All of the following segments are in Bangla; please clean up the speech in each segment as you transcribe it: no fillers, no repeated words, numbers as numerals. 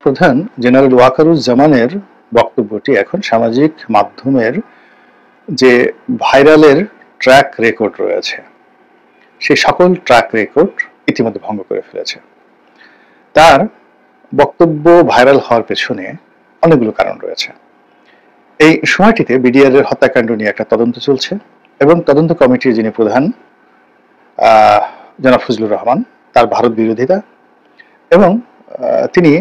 প্রধান জেনারেল ওয়াকারুজ্জামানের বক্তব্যটি এখন সামাজিক মাধ্যমের যে ভাইরালের ট্র্যাক রেকর্ড রয়েছে সেই সকল ট্র্যাক রেকর্ড ইতিমধ্যে ভঙ্গ করে ফেলেছে। তার বক্তব্য ভাইরাল হওয়ার পেছনে অনেকগুলো কারণ রয়েছে। এই সময়টিতে বিডিআর এর হত্যাকাণ্ড নিয়ে একটা তদন্ত চলছে এবং তদন্ত কমিটির যিনি প্রধান জনাব ফজলুর রহমান তার ভারত বিরোধিতা এবং তিনি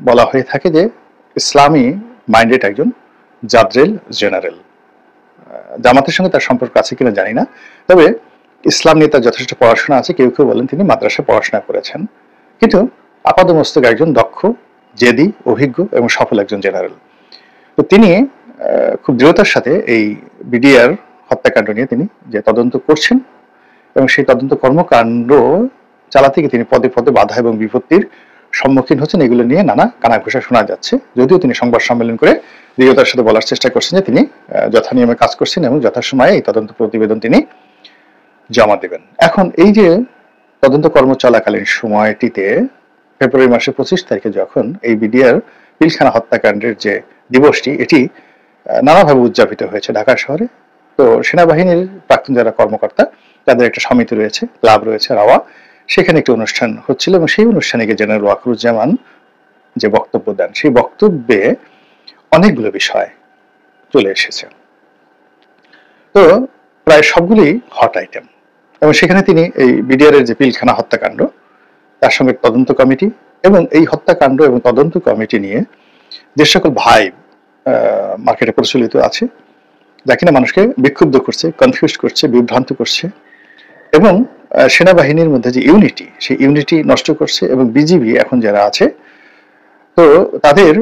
বলা হয়ে থাকে যে ইসলামী মাইন্ডেড একজন জাদ্রেল জেনারেল। জামাতের সঙ্গে তার সম্পর্ক আছে কিনা জানি না, তবে ইসলাম নিয়ে তার যথেষ্ট পড়াশোনা আছে। কেউ কেউ বলেন তিনি মাদ্রাসায় পড়াশোনা করেছেন, কিন্তু আপাদমস্তক একজন দক্ষ, জেদি, অভিজ্ঞ এবং সফল একজন জেনারেল। তো তিনি খুব দৃঢ়তার সাথে এই বিডিআর হত্যাকাণ্ড নিয়ে তিনি যে তদন্ত করছেন এবং সেই তদন্ত কর্মকাণ্ড চালাতে গিয়ে তিনি পদে পদে বাধা এবং বিপত্তির সম্মুখীন হচ্ছেন, এগুলো নিয়ে নানা কানাঘুষা শোনা যাচ্ছে। যদিও তিনি সংবাদ সম্মেলন করে দৃঢ়তার সাথে বলার চেষ্টা করছেন যে তিনি যথানিয়মে কাজ করছেন এবং যথাসময়ে এই তদন্ত প্রতিবেদন তিনি জমা দেবেন। এখন এই যে তদন্ত কর্ম চলাকালীন সময়টিতে ফেব্রুয়ারি মাসের 25 তারিখে যখন এই বিডিআর পিলখানা হত্যাকাণ্ডের যে দিবসটি এটি নানাভাবে উদযাপিত হয়েছে ঢাকা শহরে, তো সেনাবাহিনীর প্রাক্তন যারা কর্মকর্তা তাদের একটা সমিতি রয়েছে, ক্লাব রয়েছে রাওয়া, সেখানে একটি অনুষ্ঠান হচ্ছিল এবং সেই অনুষ্ঠানে গিয়ে জেনারেল ওয়াকারুজ্জামান যে বক্তব্য দেন সেই বক্তব্যে অনেকগুলো বিষয় চলে এসেছে। তো প্রায় সবগুলি হট আইটেম এবং সেখানে তিনি এই বিডিআর এর যে পিলখানা হত্যাকাণ্ড তার সঙ্গে তদন্ত কমিটি এবং এই হত্যাকাণ্ড এবং তদন্ত কমিটি নিয়ে যে সকল ভাই মার্কেটে প্রচলিত আছে যা কিনা মানুষকে বিক্ষুব্ধ করছে, কনফিউজ করছে, বিভ্রান্ত করছে এবং সেনাবাহিনীর মধ্যে যে ইউনিটি সেই ইউনিটি নষ্ট করছে এবং বিজিবি এখন যারা আছে তো তাদের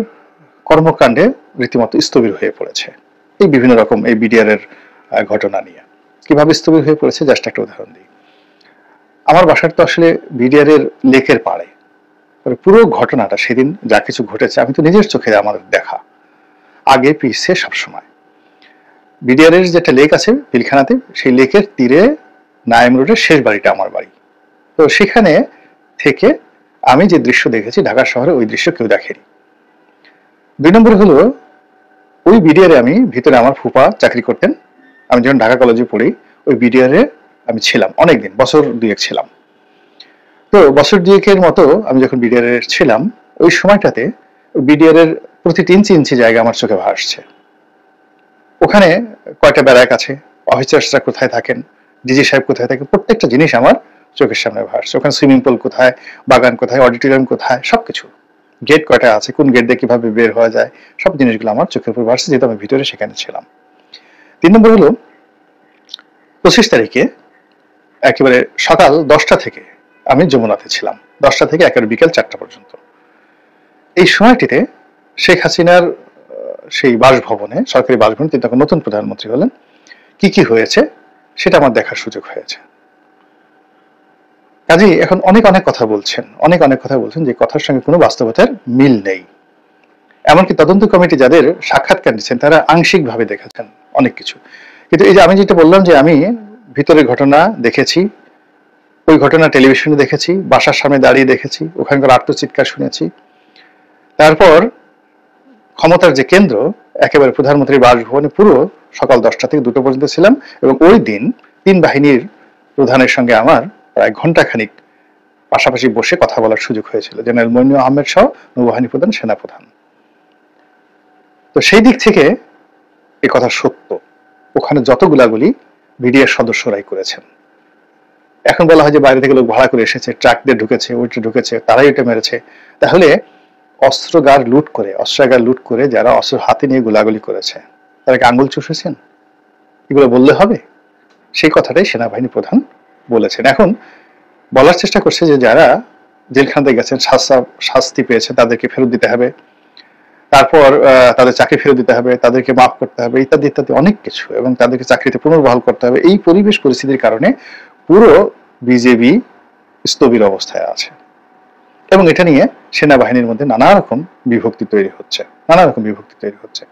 কর্মকাণ্ডে রীতিমতো স্থবির হয়ে পড়েছে। এই বিভিন্ন রকম এই বিডিআর এর ঘটনা নিয়ে কিভাবে স্থবির হয়ে পড়েছে জাস্ট একটা উদাহরণ দিই। আমার বাসার তো আসলে বিডিআর এর লেকের পাড়ে, পুরো ঘটনাটা সেদিন যা কিছু ঘটেছে আমি তো নিজের চোখে আমার দেখা, আগে পিছে সবসময়। বিডিআর এর যেটা লেক আছে পিলখানাতে, সেই লেকের তীরে নাইম রোডের শেষ বাড়িটা আমার বাড়ি। তো সেখানে থেকে আমি যে দৃশ্য দেখেছি ঢাকা শহরে ওই দৃশ্য কেউ দেখেনি। 2 নম্বর হলো ওই বিডিআরে আমি ভিতরে আমার ফুপা চাকরি করতেন, আমি যখন ঢাকা কলেজে পড়ি ওই বিডিআরে আমি ছিলাম অনেকদিন, বছর 2 ছিলাম। তো বছর 2 মতো আমি যখন বিডিআর ছিলাম ওই সময়টাতে বিডিআর এর প্রতিটি ইঞ্চি জায়গা আমার চোখে ভাসছে। ওখানে কয়টা ব্যারাক আছে, অফিসার্সরা কোথায় থাকেন, ডিজি সাহেব কোথায় থাকেন, প্রত্যেকটা জিনিস আমার চোখের সামনে ভাসছে। ওখানে সুইমিং পুল কোথায়, বাগান কোথায়, অডিটোরিয়াম কোথায়, সবকিছু, গেট কয়টা আছে, কোন গেট দিয়ে কিভাবে বের হওয়া যায়, সব জিনিসগুলো আমার চোখের উপর ভাসছে যেহেতু আমি ভিতরে সেখানে ছিলাম। 3 নম্বর হলো 25 তারিখে একেবারে সকাল 10টা থেকে আমি যমুনাতে ছিলাম, 10টা থেকে একেবারে বিকেল 4টা পর্যন্ত। এই সময়টিতে শেখ হাসিনার সেই বাসভবনে, সরকারি বাসভবনে, তিনি তখন নতুন প্রধানমন্ত্রী হলেন, কি কি হয়েছে সেটা আমার দেখার সুযোগ হয়েছে। কাজেই এখন অনেক কথা বলছেন, অনেক কথা বলছেন যে কথার সঙ্গে কোনো বাস্তবতার মিল নেই। এমনকি তদন্ত কমিটি যাদের সাক্ষাৎকার দিচ্ছেন তারা আংশিকভাবে দেখেছেন অনেক কিছু। কিন্তু এই যে আমি যেটা বললাম যে আমি ভিতরের ঘটনা দেখেছি, ওই ঘটনা টেলিভিশনে দেখেছি, বাসার সামনে দাঁড়িয়ে দেখেছি, ওখানকার আর্তচিৎকার শুনেছি, তারপর ক্ষমতার যে কেন্দ্র একেবারে প্রধানমন্ত্রীর বাসভবনে পুরো সকাল 10টা থেকে 2টা পর্যন্ত ছিলাম এবং ওই দিন 3 বাহিনীর প্রধানের সঙ্গে আমার প্রায় ঘন্টাখানিক পাশাপাশি বসে কথা বলার সুযোগ হয়েছিল, জেনারেল মইনুল আহমেদ সহ নৌবাহিনী প্রধান, সেনাপ্রধান। তো সেই দিক থেকে এই কথা সত্য, ওখানে যত গুলাগুলি বিডিআর সদস্যরাই করেছেন। এখন বলা হয় যে বাইরে থেকে লোক ভাড়া করে এসেছে, ট্রাক দিয়ে ঢুকেছে, ওইটা ঢুকেছে, তারাই ওইটা মেরেছে। তাহলে অস্ত্রাগার লুট করে যারা অস্ত্র হাতে নিয়ে গোলাগুলি করেছে তারা কি আঙ্গুল চুষেছেন? এগুলো বললে হবে? সেই কথাটাই সেনাবাহিনী প্রধান বলেছেন। এখন বলার চেষ্টা করছে যে যারা জেলখানাতে গেছেন, শাস্তি পেয়েছে, তাদেরকে ফেরত দিতে হবে, তারপর তাদের চাকরি ফেরত দিতে হবে, তাদেরকে মাফ করতে হবে, ইত্যাদি ইত্যাদি অনেক কিছু, এবং তাদেরকে চাকরিতে পুনর্বহাল করতে হবে। এই পরিবেশ পরিস্থিতির কারণে পুরো বিজেপি স্থবির অবস্থায় আছে এবং এটা নিয়ে সেনাবাহিনীর মধ্যে নানা রকম বিভক্তি তৈরি হচ্ছে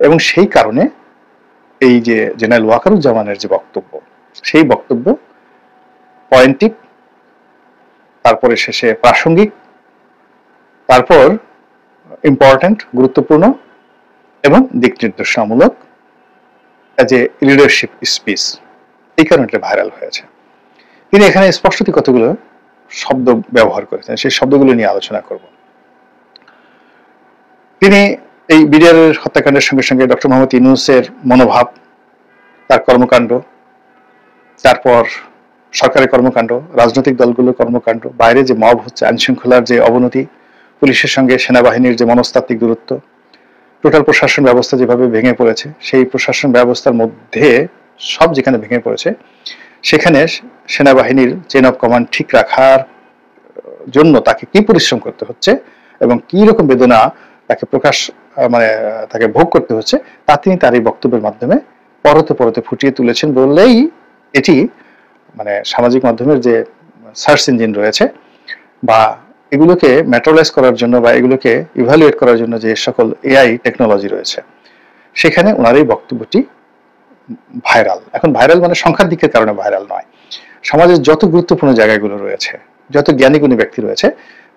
এবং সেই কারণে এই যে জেনারেল ওয়াকারুজ্জামানের যে বক্তব্য, সেই বক্তব্য পয়েন্টিক, তারপরে শেষে প্রাসঙ্গিক তারপর ইম্পর্ট্যান্ট, গুরুত্বপূর্ণ এবং দিক নির্দেশনামূলক অ্যাজ এ লিডারশিপ স্পিচ, এই কারণে এটা ভাইরাল হয়েছে। তিনি এখানে স্পষ্টতই কতগুলো শব্দ ব্যবহার করেছেন, সেই শব্দগুলো নিয়ে আলোচনা করব। তিনি এই বিডিআরের হত্যাকাণ্ডের সঙ্গে সঙ্গে ডক্টর মোহাম্মদ ইউনূসের মনোভাব, তার কর্মকাণ্ড, তারপর সরকারের কর্মকাণ্ড, রাজনৈতিক দলগুলোর কর্মকাণ্ড, বাইরে যে মব হচ্ছে, আইনশৃঙ্খলার যে অবনতি, পুলিশের সঙ্গে সেনাবাহিনীর যে মনস্তাত্ত্বিক দূরত্ব, টোটাল প্রশাসন ব্যবস্থা যেভাবে ভেঙে পড়েছে, সেই প্রশাসন ব্যবস্থার মধ্যে সব যেখানে ভেঙে পড়েছে, সেখানে সেনাবাহিনীর চেইন অফ কমান্ড ঠিক রাখার জন্য তাকে কি পরিশ্রম করতে হচ্ছে এবং কি রকম বেদনা তাকে তাকে ভোগ করতে হচ্ছে, তা তিনি তার এই বক্তব্যের মাধ্যমে পরতে পরতে ফুটিয়ে তুলেছেন বললেই এটি সামাজিক মাধ্যমের যে সার্চ ইঞ্জিন রয়েছে বা এগুলোকে ম্যাটেরিয়ালাইজ করার জন্য বা এগুলোকে ইভ্যালুয়েট করার জন্য যে সকল এআই টেকনোলজি রয়েছে, সেখানে ওনার এই বক্তব্যটি ভাইরাল। এখন ভাইরাল সংখ্যার দিকের কারণে ভাইরাল নয়, সমাজের যত গুরুত্বপূর্ণ জায়গাগুলো রয়েছে, যত জ্ঞানী গুণী ব্যক্তি রয়েছে,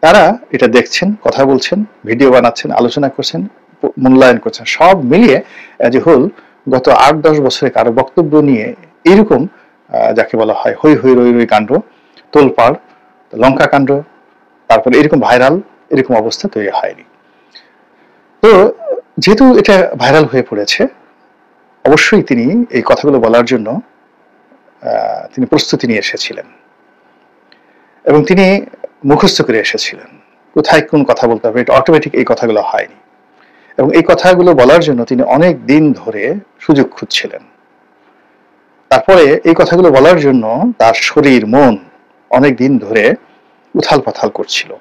তারা এটা দেখছেন, কথা বলছেন, ভিডিও বানাচ্ছেন, আলোচনা করছেন, মূল্যায়ন করছেন, সব মিলিয়ে অ্যাজ এ হোল গত 8-10 বছরে কারো বক্তব্য নিয়ে এইরকম যাকে বলা হয় হই হই রই রই কাণ্ড, তোলপাড়, লঙ্কা কাণ্ড, তারপরে এরকম ভাইরাল এরকম অবস্থা তৈরি হয়নি। তো যেহেতু এটা ভাইরাল হয়ে পড়েছে, অবশ্যই তিনি এই কথাগুলো বলার জন্য তিনি প্রস্তুতি নিয়ে এসেছিলেন এবং তিনি মুখস্থ করে এসেছিলেন কোথায় কোন কথা বলতে হবে, এটা অটোমেটিক এই কথাগুলো হয়নি। এবং এই কথাগুলো বলার জন্য তিনি অনেক দিন ধরে সুযোগ খুঁজছিলেন। তারপরে এই কথাগুলো বলার জন্য তার শরীর মন অনেক দিন ধরে উথাল পাথাল করছিল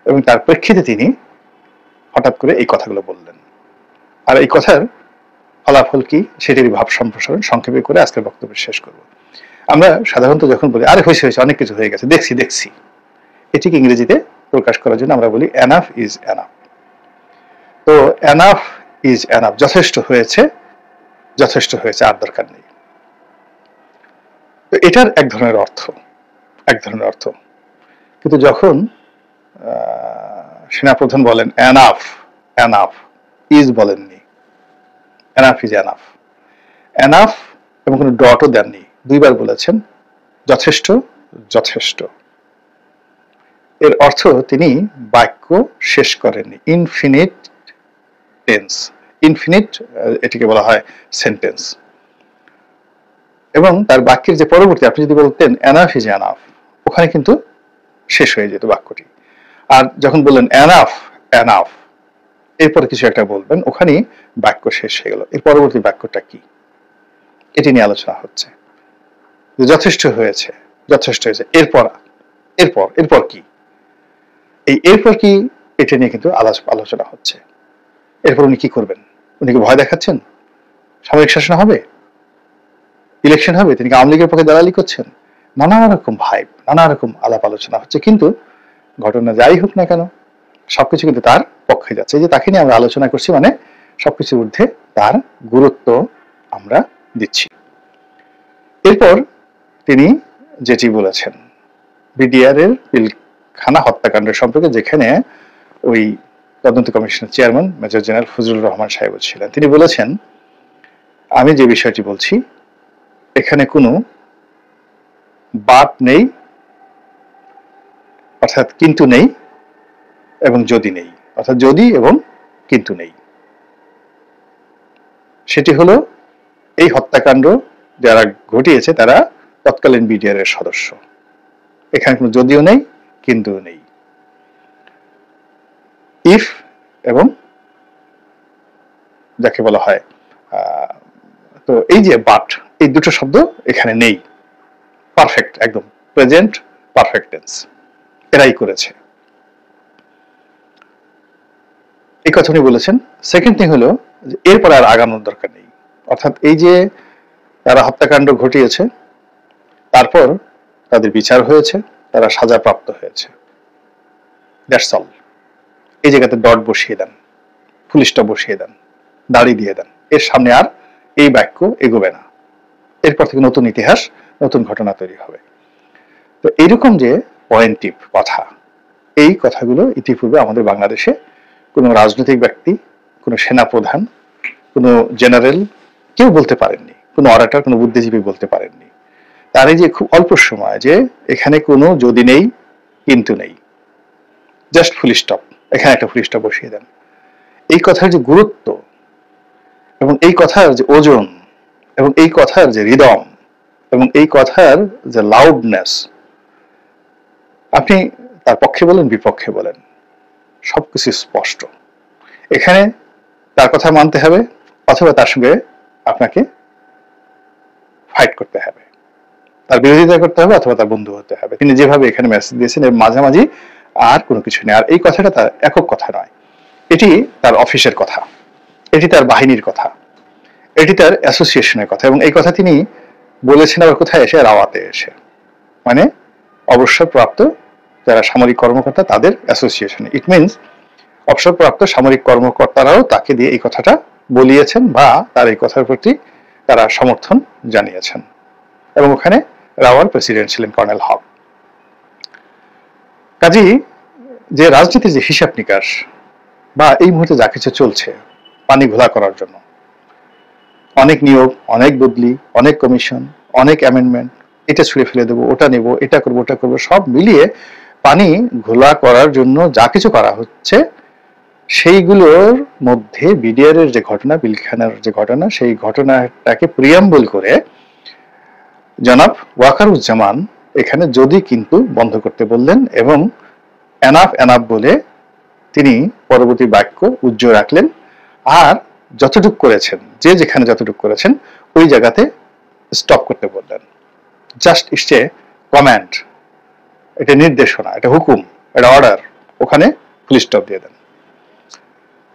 এবং তার প্রেক্ষিতে তিনি হঠাৎ করে এই কথাগুলো বললেন। আর এই কথার ফলাফল কি সেটির ভাব সম্প্রসারণ সংক্ষেপে করে আজকের বক্তব্য শেষ করব। আমরা সাধারণত যখন বলি আরে হয়েছে হয়েছে অনেক কিছু হয়ে গেছে, দেখছি দেখছি, এটিকে ইংরেজিতে প্রকাশ করার জন্য আমরা বলি এনাফ ইজ এনাফ। তো এনাফ ইজ এনাফ, যথেষ্ট হয়েছে, যথেষ্ট হয়েছে, আর দরকার নেই। তো এটার এক ধরনের অর্থ, কিন্তু যখন সেনাপ্রধান বলেন এনাফ, এনাফ ইজ বলেননি, এনাফ ইজ এনাফ, এনাফ এবং কোনো ডটও দেননি, দুইবার বলেছেন যথেষ্ট, যথেষ্ট। এর অর্থ তিনি বাক্য শেষ করেননি, ইনফিনিট টেন্স, ইনফিনিট এটিকে বলা হয় সেন্টেন্স। এবং তার বাক্যের যে পরবর্তী, আপনি যদি বলতেন এনাফ ইজ এনাফ, ওখানে কিন্তু শেষ হয়ে যেত বাক্যটি। আর যখন বললেন এনাফ, এনাফ, এরপরে কিছু একটা বলবেন, ওখানেই বাক্য শেষ হয়ে গেল। এর পরবর্তী বাক্যটা কি, এটি নিয়ে আলোচনা হচ্ছে। যথেষ্ট হয়েছে, যথেষ্ট হয়েছে, এরপর এরপর এরপর কি, এই এরপর কি, এটা নিয়ে কিন্তু আলোচনা হচ্ছে। এরপর উনি কি করবেন? উনি কি ভয় দেখাচ্ছেন সামরিক শাসন হবে, ইলেকশন হবে, তিনি কি আওয়ামী লীগের পক্ষে দালালি করছেন? নানা রকম ভাইব, নানা রকম আলাপ আলোচনা হচ্ছে, কিন্তু ঘটনা যাই হোক না কেন সবকিছু কিন্তু তার পক্ষে যাচ্ছে। এই যে তাকে নিয়ে আমরা আলোচনা করছি, সবকিছুর ঊর্ধ্বে তার গুরুত্ব আমরা দিচ্ছি। এরপর তিনি যেটি বলেছেন বিডিআরের পিলখানা হত্যাকাণ্ড সম্পর্কে, যেখানে ওই তদন্ত কমিশনের chairman major general Fazlur Rahman সাহেব ছিলেন, তিনি বলেছেন আমি যে বিষয়টি বলছি এখানে কোনো বাট নেই, অর্থাৎ কিন্তু নেই এবং যদি নেই, অর্থাৎ যদি এবং কিন্তু নেই। সেটি হলো এই হত্যাকাণ্ড যারা ঘটিয়েছে তারা তৎকালীন বিডিআরের সদস্য, এখানে কোনো যদিও নেই কিন্তু নেই। ইফ এবং যাকে বলা হয় তো এই যে বাট, এই দুটো শব্দ এখানে নেই, পারফেক্ট, একদম প্রেজেন্ট পারফেক্ট টেন্স এরাই করেছে, এই কথা উনি বলেছেন। সেকেন্ড থিং হলো এরপর আর আগানোর দরকার নেই, অর্থাৎ এই যে তারা হত্যাকাণ্ড ঘটিয়েছে তারপর তাদের বিচার হয়েছে, তারা সাজা প্রাপ্ত হয়েছে, দ্যাটস অল। এই জায়গাতে ডট বসিয়ে দেন, ফুলস্টপ বসিয়ে দেন, দাড়ি দিয়ে দেন, এর সামনে আর এই বাক্য এগোবে না, এরপর থেকে নতুন ইতিহাস, নতুন ঘটনা তৈরি হবে। তো এইরকম যে পয়েন্টিভ কথা, এই কথাগুলো ইতিপূর্বে আমাদের বাংলাদেশে কোনো রাজনৈতিক ব্যক্তি, কোনো সেনাপ্রধান, কোনো জেনারেল কেউ বলতে পারেননি, কোনো অরাটর, কোনো বুদ্ধিজীবী বলতে পারেননি। তার এই যে খুব অল্প সময় যে এখানে কোনো যদি নেই কিন্তু নেই, জাস্ট ফুল স্টপ, এখানে একটা ফুল স্টপ বসিয়ে দেন। এই কথার যে গুরুত্ব এবং এই কথার যে ওজন এবং এই কথার যে রিদম এবং এই কথার যে লাউডনেস, আপনি তার পক্ষে বলেন বিপক্ষে বলেন, সবকিছু স্পষ্ট। এখানে তার কথা মানতে হবে অথবা তার সঙ্গে আপনাকে ফাইট করতে হবে, তার বিরোধিতা করতে হবে অথবা তার বন্ধু হতে হবে। তিনি যেভাবে এখানে মেসেজ দিয়েছেন এর মাঝামাঝি আর কোনো কিছু নেই। আর এই কথাটা তার একক কথা নয়, এটি তার অফিসের কথা, এটি তার বাহিনীর কথা, এটি তার অ্যাসোসিয়েশনের কথা। এবং এই কথা তিনি বলেছেন আবার কোথায় এসে? রাওয়াতে এসে, মানে অবসরপ্রাপ্ত যারা সামরিক কর্মকর্তা তাদের অ্যাসোসিয়েশনে। ইট মিনস অবসরপ্রাপ্ত সামরিক কর্মকর্তারাও তাকে দিয়ে এই কথাটা বলিয়েছেন বা তার এই কথার প্রতি তারা সমর্থন জানিয়েছেন। এবং ওখানে রাওয়ার প্রেসিডেন্ট ছিলেন কর্নেল হক। কাজেই যে রাজনীতির যে হিসাব নিকাশ বা এই মুহূর্তে যা কিছু চলছে পানি ঘোলা করার জন্য, অনেক নিয়োগ, অনেক বদলি, অনেক কমিশন, অনেক অ্যামেন্ডমেন্ট, এটা ছুঁড়ে ফেলে দেবো, ওটা নেব, এটা করবো, ওটা করবো, সব মিলিয়ে পানি ঘোলা করার জন্য যা কিছু করা হচ্ছে সেইগুলোর মধ্যে বিডিআর এর যে ঘটনা, পিলখানার যে ঘটনা, সেই ঘটনাটাকে প্রিয়াম্বল করে জনাব ওয়াকারুজ্জামান এখানে যদি কিন্তু বন্ধ করতে বললেন এবং এনাফ এনাফ বলে তিনি পরবর্তী বাক্য উজ্জ্বল রাখলেন। আর যতটুক করেছেন, যে যেখানে যতটুক করেছেন ওই জায়গাতে স্টপ করতে বললেন। জাস্ট ইটস এ কমান্ড, এটা নির্দেশনা, এটা হুকুম, এটা অর্ডার, ওখানে ফুল স্টপ দিয়ে দেন।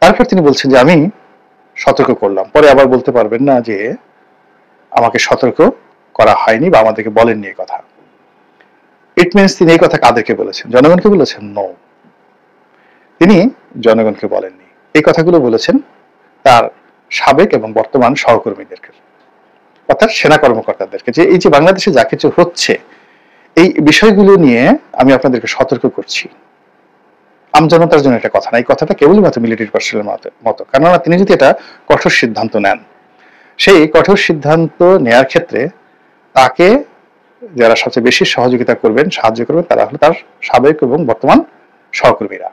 তারপর তিনি বলছেন যে আমি সতর্ক করলাম, পরে আবার বলতে পারবেন না যে আমাকে সতর্ক করা হয়নি বা আমাদেরকে বলেননি এই কথা। ইট মিনস তিনি এই কথা কাদেরকে বলেছেন? জনগণকে বলেছেন? নো, তিনি জনগণকে বলেননি। এই কথাগুলো বলেছেন তার সাবেক এবং বর্তমান সহকর্মীদেরকে, অর্থাৎ সেনা কর্মকর্তাদেরকে, যে এই যে বাংলাদেশে যা কিছু হচ্ছে এই বিষয়গুলো নিয়ে আমি আপনাদেরকে সতর্ক করছি। আমজনতার জন্য এটা কথা না, এই কথাটা কেবলই মাত্র মিলিটারি পার্সোনালের মতো। কেননা তিনি যদি এটা কঠোর সিদ্ধান্ত নেন, সেই কঠোর সিদ্ধান্ত নেয়ার ক্ষেত্রে তাকে যারা সবচেয়ে বেশি সহযোগিতা করবেন, সাহায্য করবেন, তারা হলো তার সাবেক এবং বর্তমান সহকর্মীরা।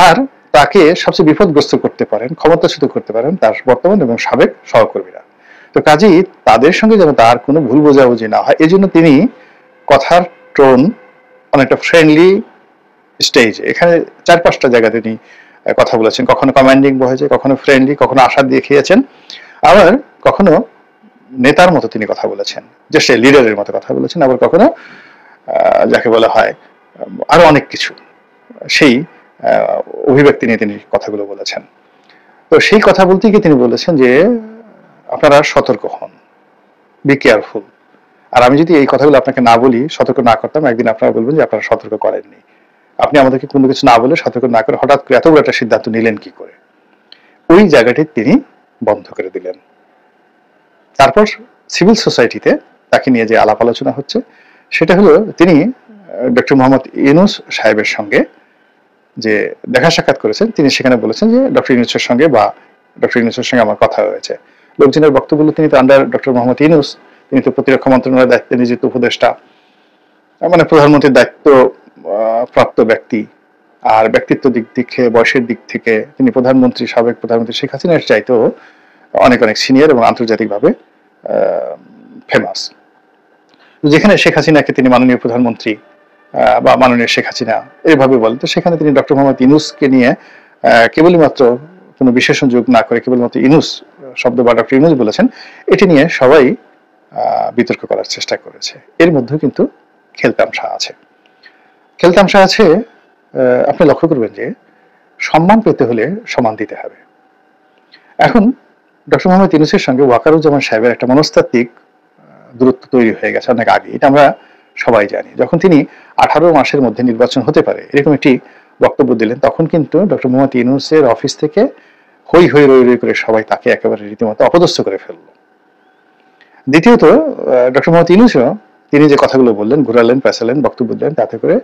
আর তাকে সবচেয়ে বিপদগ্রস্ত করতে পারেন, ক্ষমতাচ্যুত করতে পারেন তার বর্তমান এবং সাবেক সহকর্মীরা। তো কাজেই তাদের সঙ্গে যেন তার কোনো ভুল বোঝাবুঝি না হয়, এই জন্য তিনি কথার টোন অনেকটা ফ্রেন্ডলি স্টেজ, এখানে 4-5টা জায়গাতে তিনি কথা বলেছেন। কখনো কমান্ডিং হয়েছে, কখনো ফ্রেন্ডলি, কখনো আশা দিয়ে খেয়েছেন, আবার কখনো নেতার মতো তিনি কথা বলেছেন, যে সে লিডারের মতো কথা বলেছেন, আবার কখনো যাকে বলা হয় আরো অনেক কিছু, সেই অভিব্যক্তি নিয়ে তিনি কথাগুলো বলেছেন। তো সেই কথা বলতে গিয়ে তিনি বলেছেন যে আপনারা সতর্ক হন, বি কেয়ারফুল। আর আমি যদি এই কথাগুলো আপনাকে না বলি, সতর্ক না করতাম, একদিন আপনারা বলবেন যে আপনারা সতর্ক করেননি, আপনি আমাদেরকে কোনো কিছু না বলে, সতর্ক না করে হঠাৎ করে এত বড় একটা সিদ্ধান্ত নিলেন কি করে। ওই জায়গাটি তিনি বন্ধ করে দিলেন। তারপর সিভিল সোসাইটিতে তাকে নিয়ে যে আলাপ আলোচনা হচ্ছে সেটা হলো তিনি ডক্টর মোহাম্মদ ইউনূস সাহেবের সঙ্গে যে দেখা সাক্ষাৎ করেছেন, তিনি সেখানে বলেছেন যে ডক্টর ইউনূসের সঙ্গে বা ডক্টর ইউনূসের সঙ্গে আমার কথা হয়েছে। লোকজনের বক্তব্য, তিনি তো আন্ডার ডক্টর মোহাম্মদ ইউনূস, তিনি তো প্রতিরক্ষা মন্ত্রণালয়ের দায়িত্বে নিযুক্ত উপদেষ্টা, মানে প্রধানমন্ত্রীর দায়িত্ব প্রাপ্ত ব্যক্তি। আর ব্যক্তিত্ব দিক থেকে, বয়সের দিক থেকে তিনি প্রধানমন্ত্রী, সাবেক প্রধানমন্ত্রী শেখ হাসিনার চাইতেও অনেক অনেক সিনিয়র এবং আন্তর্জাতিকভাবে ফেমাস। যেখানে শেখ হাসিনাকে তিনি মাননীয় প্রধানমন্ত্রী বা মাননীয় শেখ হাসিনা এইভাবে বলেন, তো সেখানে তিনি ডক্টর মোহাম্মদ ইউনূসকে নিয়ে কেবলই মাত্র কোনো বিশেষণ যোগ না করে কেবলমাত্র ইউনূস শব্দ বা ডক্টর ইউনূস বলেছেন, এটি নিয়ে সবাই বিতর্ক করার চেষ্টা করেছে। এর মধ্যেও কিন্তু খেলতামশা আছে। খেলতামশা আছে, আপনি লক্ষ্য করবেন যে সম্মান পেতে হলে সমান দিতে হবে। এখন ডক্টর মোহাম্মদ ইউনূসের সঙ্গে ওয়াকারুজ্জামান সাহেবের একটা মনস্তাত্ত্বিক দূরত্ব তৈরি হয়ে গেছে অনেক আগে, এটা আমরা সবাই জানি। যখন তিনি 18 মাসের মধ্যে নির্বাচন হতে পারে এরকম একটি বক্তব্য দিলেন, তখন কিন্তু ডক্টর মোহাম্মদ ইউনূসের অফিস থেকে হই হই রই রই করে সবাই তাকে একেবারে রীতিমতো অপদস্থ করে ফেলল। দ্বিতীয়ত ডক্টর মোহাম্মদ ইউনূসও তিনি যে কথাগুলো বললেন, ঘুরালেন, পেঁচালেন, বক্তব্য দিলেন, তাতে করে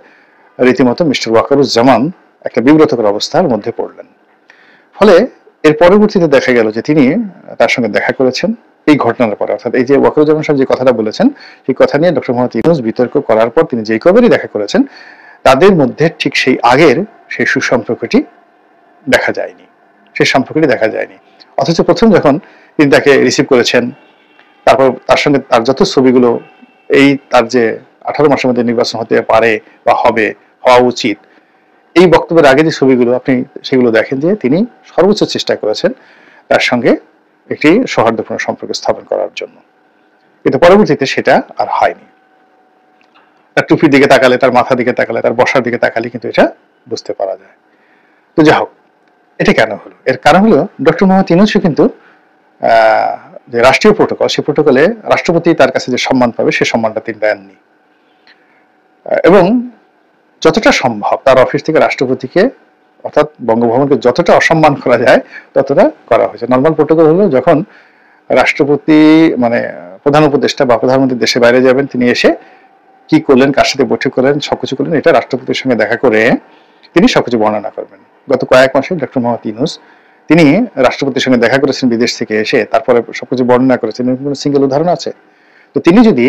রীতিমতো মিস্টার ওয়াকারুজ্জামান একটা বিব্রতকর অবস্থার মধ্যে পড়লেন। ফলে এর পরবর্তীতে দেখা গেল যে তিনি তার সঙ্গে দেখা করেছেন এই ঘটনার পরে, অর্থাৎ এই যে ওয়াকারুজ্জামান সাহেব যে কথাটা বলেছেন সেই কথা নিয়ে ডক্টর মোহাম্মদ ইউনূস বিতর্ক করার পর তিনি যেই কবেরই দেখা করেছেন তাদের মধ্যে ঠিক সেই আগের সেই সুসম্পর্কটি দেখা যায়নি, সেই সম্পর্কটি দেখা যায়নি। অথচ প্রথম যখন তিনি তাকে রিসিভ করেছেন, তারপর তার সঙ্গে তার যত ছবিগুলো, এই তার যে 18 মাসের মধ্যে নির্বাচন হতে পারে বা হবে, হওয়া উচিত, এই বক্তব্যের আগে যে ছবিগুলো আপনি সেগুলো দেখেন যে তিনি সর্বোচ্চ চেষ্টা করেছেন তার সঙ্গে একটি সৌহার্দ্যপূর্ণ সম্পর্ক স্থাপন করার জন্য, কিন্তু পরবর্তীতে সেটা আর হয়নি। তার টুপির দিকে তাকালে, তার মাথার দিকে তাকালে, তার বসার দিকে তাকালে কিন্তু এটা বুঝতে পারা যায়। তো যাই হোক, এটা কেন হলো? এর কারণ হলো ডক্টর মোহাম্মদ ইউনূসও কিন্তু যে রাষ্ট্রীয় প্রোটোকল, সেই প্রোটোকলে রাষ্ট্রপতি তার কাছে যে সম্মান পাবে সে সম্মানটা তিনি দেননি, এবং যতটা সম্ভব তার অফিস থেকে রাষ্ট্রপতিকে অর্থাৎ বঙ্গভবনকে যতটা অসম্মান করা যায় ততটা করা হয়েছে। নর্মাল প্রোটোকল হলো যখন রাষ্ট্রপতি মানে প্রধান উপদেষ্টা বা প্রধানমন্ত্রী দেশে বাইরে যাবেন, তিনি এসে কি করলেন, কার সাথে বৈঠক করলেন, সবকিছু করলেন, এটা রাষ্ট্রপতির সঙ্গে দেখা করে তিনি সবকিছু বর্ণনা করবেন। গত কয়েক মাসে ডক্টর মোহাম্মদ ইউনূস তিনি রাষ্ট্রপতির সঙ্গে দেখা করেছেন বিদেশ থেকে এসে, তারপরে সবকিছু বর্ণনা করেছেন, কোনো সিঙ্গেল উদাহরণ আছে? তো তিনি যদি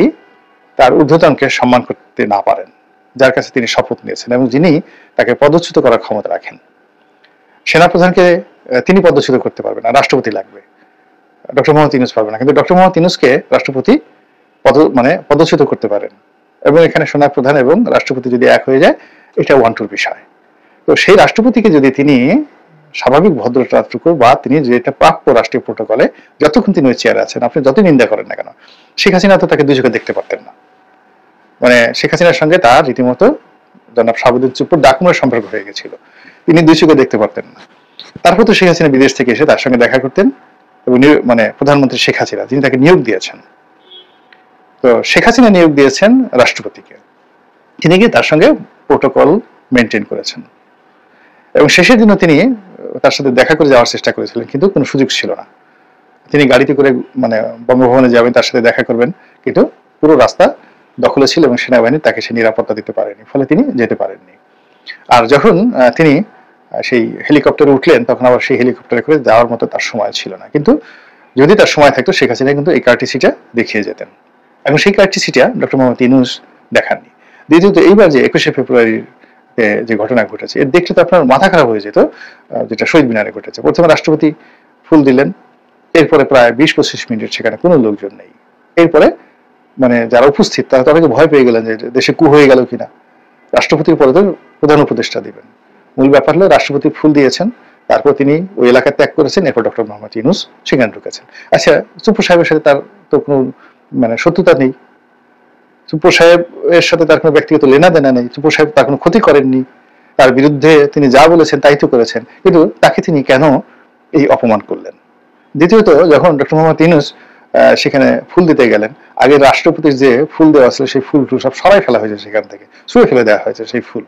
তার ঊর্ধ্বতনকে সম্মান করতে না পারেন, যার কাছে তিনি শপথ নিয়েছেন এবং যিনি তাকে পদচ্যুত করার ক্ষমতা রাখেন, সেনাপ্রধানকে তিনি পদচ্যুত করতে পারবেন না, রাষ্ট্রপতি লাগবে, ডক্টর মোহাম্মদ ইউনূস পারবে না, কিন্তু ডক্টর মোহাম্মদ ইউনূসকে রাষ্ট্রপতি পদচ্যুত করতে পারেন, এবং এখানে সেনাপ্রধান এবং রাষ্ট্রপতি যদি এক হয়ে যায় এটা ওয়ান টুর বিষয়। তো সেই রাষ্ট্রপতিকে যদি তিনি স্বাভাবিক ভদ্রতাটুকু বা তিনি যেটা প্রাপ্য রাষ্ট্রীয় প্রোটোকলে, যতক্ষণ তিনি ওই চেয়ারে আছেন, আপনি যতই নিন্দা করেন না কেন, শেখ হাসিনা তো তাকে দুই চোখে দেখতে পারতেন না, মানে শেখ হাসিনার সঙ্গে তার রীতিমতো জনাব শাহাবুদ্দিন চুপ্পুর ডাকুমের সম্পর্ক হয়ে গেছিল, তিনি দুই চোখে দেখতে পারতেন না। তারপর তো শেখ হাসিনা বিদেশ থেকে এসে তার সঙ্গে দেখা করতেন, এবং মানে প্রধানমন্ত্রী শেখ হাসিনা যিনি তাকে নিয়োগ দিয়েছেন, তো শেখ হাসিনা নিয়োগ দিয়েছেন রাষ্ট্রপতিকে, তিনি গিয়ে তার সঙ্গে প্রোটোকল মেনটেন করেছেন, এবং শেষের দিনও তিনি তার সাথে দেখা করে যাওয়ার চেষ্টা করেছিলেন, কিন্তু কোনো সুযোগ ছিল না। তিনি গাড়িতে করে মানে বঙ্গভবনে যাবেন, তার সাথে দেখা করবেন, কিন্তু পুরো রাস্তা দখলে ছিল এবং সেনাবাহিনী তাকে সে নিরাপত্তা দিতে পারেনি, ফলে তিনি যেতে পারেননি। আর যখন তিনি সেই হেলিকপ্টারে উঠলেন, তখন আবার সেই হেলিকপ্টারে করে যাওয়ার মতো তার সময় ছিল না, কিন্তু যদি তার সময় থাকতো শেখ হাসিনা কিন্তু এই কার্টিসিটা দেখিয়ে যেতেন, এবং সেই কার্টিসিটা ডক্টর মোহাম্মদ ইউনূস দেখাননি। দ্বিতীয়ত এইবার যে 21শে ফেব্রুয়ারির যে ঘটনা ঘটেছে, এর দেখলে তো আপনার মাথা খারাপ হয়ে যেত, যেটা শহীদ মিনারে ঘটেছে। প্রথমে রাষ্ট্রপতি ফুল দিলেন, এরপরে প্রায় 20-25 মিনিট সেখানে কোনো লোকজন নেই, এরপরে মানে যারা উপস্থিত তারা তো অনেকে ভয় পেয়ে গেলেন যে দেশে কু হয়ে গেল কিনা, রাষ্ট্রপতির পরে তো প্রধান উপদেষ্টা দিবেন। মূল ব্যাপার হলো রাষ্ট্রপতি ফুল দিয়েছেন, তারপর তিনি ওই এলাকা ত্যাগ করেছেন, এরপর ডক্টর মোহাম্মদ ইউনূস সেখানে ঢুকেছেন। আচ্ছা, চুপ্পু সাহেবের সাথে তার তো কোনো মানে শত্রুতা নেই, চুপ্পু সাহেবের সাথে তার কোনো ব্যক্তিগত লেনা দেনা নেই, চুপ্পু সাহেব তার কোনো ক্ষতি করেননি, তার বিরুদ্ধে তিনি যা বলেছেন তাই তো করেছেন, কিন্তু তাকে তিনি কেন এই অপমান করলেন? দ্বিতীয়ত যখন ডক্টর মোহাম্মদ ইউনূস সেখানে ফুল দিতে গেলেন, আগে রাষ্ট্রপতির যে ফুল দেওয়া ছিল সেই ফুল টুল সব সরাই ফেলা হয়েছে, সেখান থেকে ছুঁড়ে ফেলে দেওয়া হয়েছে সেই ফুল।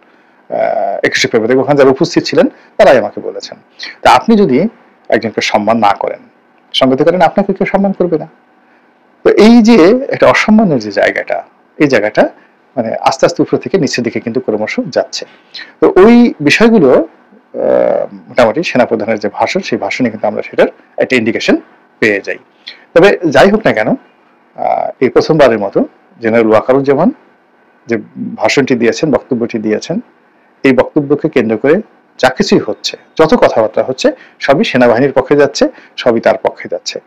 21শে ফেব্রুয়ারি ওখানে যারা উপস্থিত ছিলেন তারাই আমাকে বলেছেন। তা আপনি যদি একজনকে সম্মান না করেন, সঙ্গতি করেন, আপনাকে কেউ সম্মান করবে না। তো এই যে একটা অসম্মানের যে জায়গাটা, এই জায়গাটা মানে আস্তে আস্তে উপর থেকে নিচের দিকে কিন্তু ক্রমশ যাচ্ছে। তো ওই বিষয়গুলো মোটামুটি সেনাপ্রধানের যে ভাষণ, সেই ভাষণে কিন্তু আমরা সেটার একটা ইন্ডিকেশন পেয়ে যাই। তবে যাই হোক না কেন, এই প্রথমবারের মতো জেনারেল ওয়াকারুজ্জামান যে ভাষণটি দিয়েছেন, বক্তব্যটি দিয়েছেন, এই বক্তব্যকে কেন্দ্র করে যা কিছুই হচ্ছে, যত কথাবার্তা হচ্ছে, সবই সেনাবাহিনীর পক্ষে যাচ্ছে, সবই তার পক্ষে যাচ্ছে।